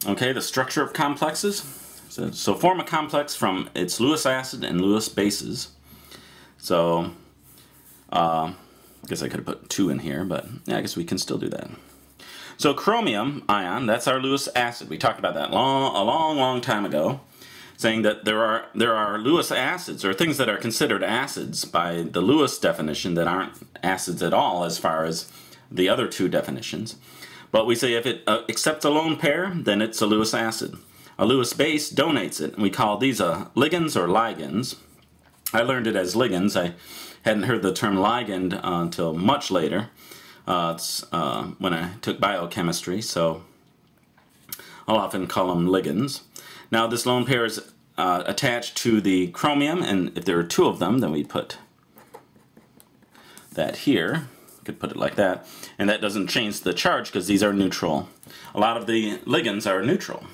Okay, the structure of complexes. So form a complex from its Lewis acid and Lewis bases. So, I guess I could have put 2 in here, but yeah, I guess we can still do that. So chromium ion, that's our Lewis acid. We talked about that a long time ago, saying that there are Lewis acids, or things that are considered acids by the Lewis definition that aren't acids at all as far as the other 2 definitions. But we say if it accepts a lone pair, then it's a Lewis acid. A Lewis base donates it, and we call these ligands or ligands. I learned it as ligands. I hadn't heard the term ligand until much later. It's when I took biochemistry, so I'll often call them ligands. Now this lone pair is attached to the chromium, and if there are 2 of them, then we put that here. Could put it like that, and that doesn't change the charge because these are neutral. A lot of the ligands are neutral,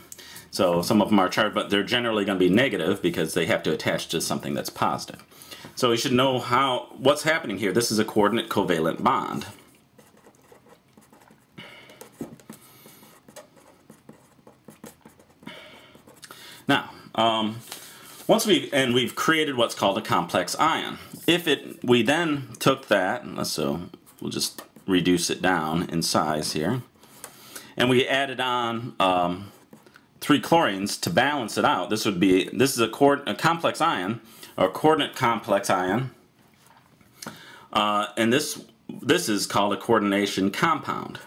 so some of them are charged, but they're generally going to be negative because they have to attach to something that's positive. So we should know what's happening here. This is a coordinate covalent bond. Now, we've created what's called a complex ion. We then took that, we'll just reduce it down in size here, and we added on 3 chlorines to balance it out. This is a complex ion, or coordinate complex ion, and this is called a coordination compound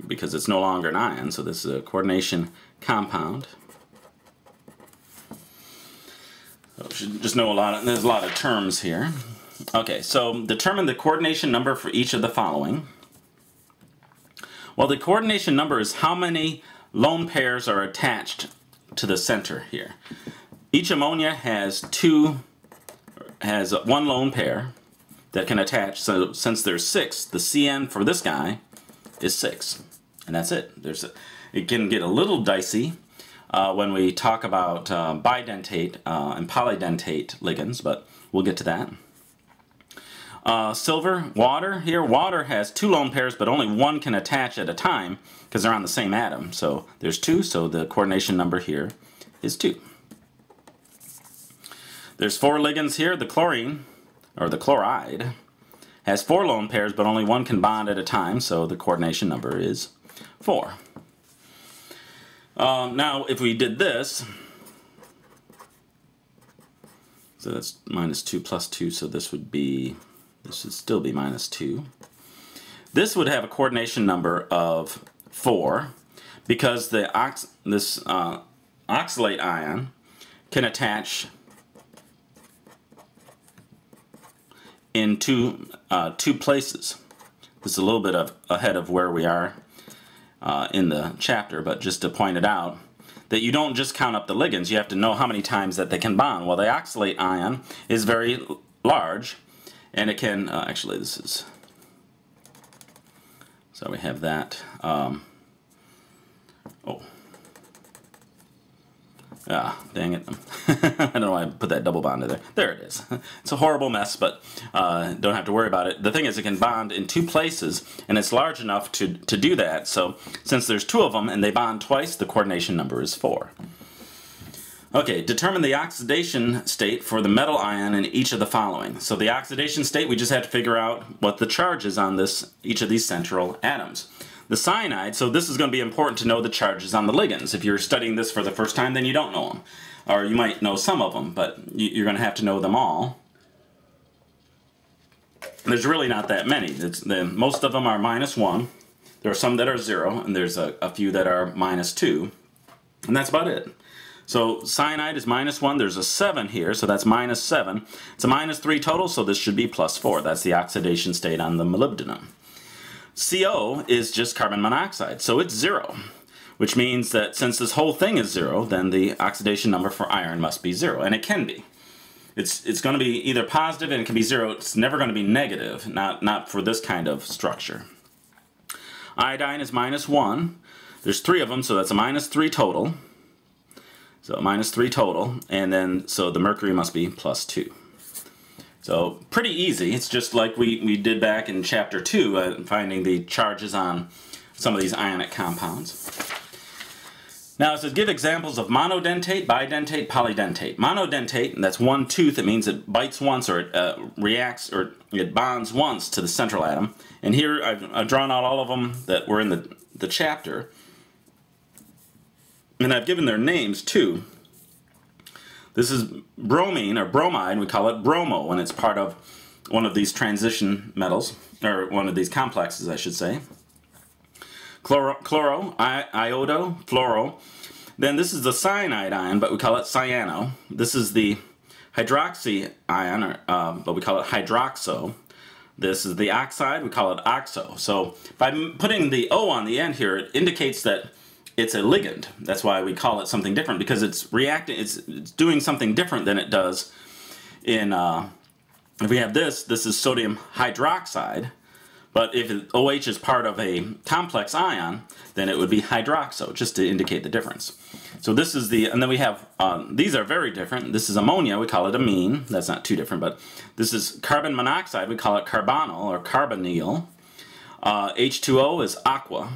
because it's no longer an ion. So this is a coordination compound. So you should just know there's a lot of terms here. Okay, so determine the coordination number for each of the following. Well, the coordination number is how many lone pairs are attached to the center here. Each ammonia has 1 lone pair that can attach. So since there's 6, the CN for this guy is 6, and that's it. It can get a little dicey when we talk about bidentate and polydentate ligands, but we'll get to that. Silver, water. Here, water has 2 lone pairs, but only 1 can attach at a time because they're on the same atom. So there's 2, so the coordination number here is 2. There's 4 ligands here. The chlorine, or the chloride, has 4 lone pairs, but only 1 can bond at a time, so the coordination number is 4. Now, if we did this, so that's -2 plus 2, so this would still be -2. This would have a coordination number of 4 because this oxalate ion can attach in two places. This is a little bit ahead of where we are in the chapter, but just to point it out, that you don't just count up the ligands, you have to know how many times that they can bond. Well, the oxalate ion is very large, and it can, actually this is, so we have that, dang it. I don't know why I put that double bond in there. There it is. It's a horrible mess, but don't have to worry about it. The thing is, it can bond in 2 places, and it's large enough to do that. So since there's 2 of them and they bond twice, the coordination number is 4. Okay, determine the oxidation state for the metal ion in each of the following. So the oxidation state, we just have to figure out what the charge is on each of these central atoms. The cyanide, so this is going to be important to know the charges on the ligands. If you're studying this for the first time, then you don't know them. Or you might know some of them, but you're going to have to know them all. There's really not that many. Most of them are -1. There are some that are 0, and there's a few that are -2. And that's about it. So cyanide is -1. There's a 7 here, so that's -7. It's a -3 total, so this should be +4. That's the oxidation state on the molybdenum. CO is just carbon monoxide, so it's 0, which means that since this whole thing is 0, then the oxidation number for iron must be 0, and it can be. It's going to be either positive and it can be 0. It's never going to be negative, not for this kind of structure. Iodine is -1. There's 3 of them, so that's a -3 total. So -3 total, and then so the mercury must be +2. So pretty easy. It's just like we did back in chapter 2, finding the charges on some of these ionic compounds. Now it says give examples of monodentate, bidentate, polydentate. Monodentate, and that's one tooth. It means it bites once, or it reacts, or it bonds once to the central atom. And here I've drawn out all of them that were in the chapter. And I've given their names too. This is bromine, or bromide. We call it bromo when it's part of one of these transition metals, or one of these complexes, I should say. Chloro, iodo, fluoro. Then this is the cyanide ion, but we call it cyano. This is the hydroxy ion, but we call it hydroxo. This is the oxide, we call it oxo. So by putting the O on the end here, it indicates that it's a ligand. That's why we call it something different, because it's reacting, it's doing something different than it does in, if we have this is sodium hydroxide. But if OH is part of a complex ion, then it would be hydroxo, just to indicate the difference. So this is the, and then we have, these are very different. This is ammonia, we call it amine. That's not too different, but this is carbon monoxide, we call it carbonyl or carbonyl. H2O is aqua.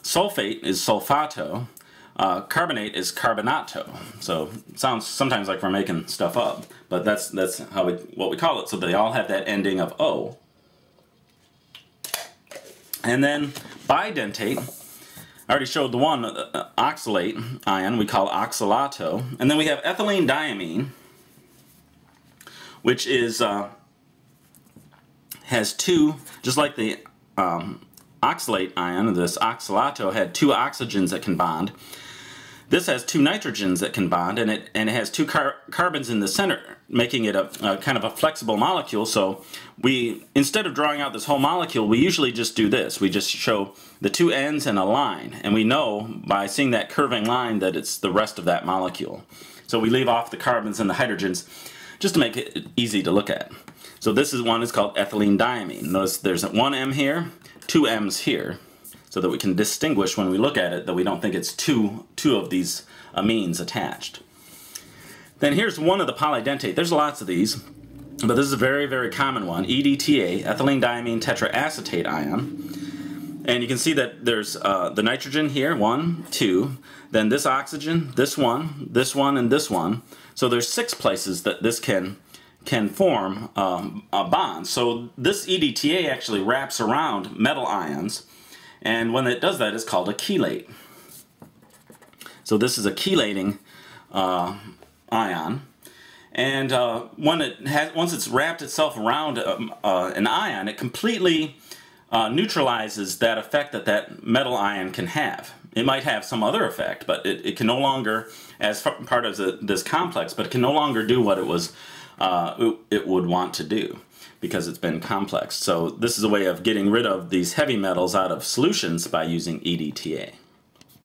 Sulfate is sulfato. Carbonate is carbonato. So it sounds sometimes like we're making stuff up, but that's how what we call it. So they all have that ending of O. And then bidentate, I already showed the one, oxalate ion, we call oxalato. And then we have ethylene diamine, which is, has two, just like the oxalate ion, this oxalato had two oxygens that can bond. This has two nitrogens that can bond, and it has two carbons in the center, making it a kind of a flexible molecule. So we, instead of drawing out this whole molecule, we usually just do this. We just show the two ends and a line, and we know by seeing that curving line that it's the rest of that molecule. So we leave off the carbons and the hydrogens just to make it easy to look at. So this is one is called ethylene diamine. Notice there's one M here, two M's here, so that we can distinguish when we look at it that we don't think it's two of these amines attached. Then here's one of the polydentate. There's lots of these, but this is a very, very common one, EDTA, ethylene diamine tetraacetate ion. And you can see that there's the nitrogen here, 1, 2, then this oxygen, this one, and this one. So there's 6 places that this can form a bond. So this EDTA actually wraps around metal ions, and when it does that, it's called a chelate. So this is a chelating ion, and once it's wrapped itself around an ion, it completely neutralizes that effect that metal ion can have. It might have some other effect, but it can no longer, as part of this complex, but it can no longer do what it would want to do, because it's been complex. So this is a way of getting rid of these heavy metals out of solutions by using EDTA.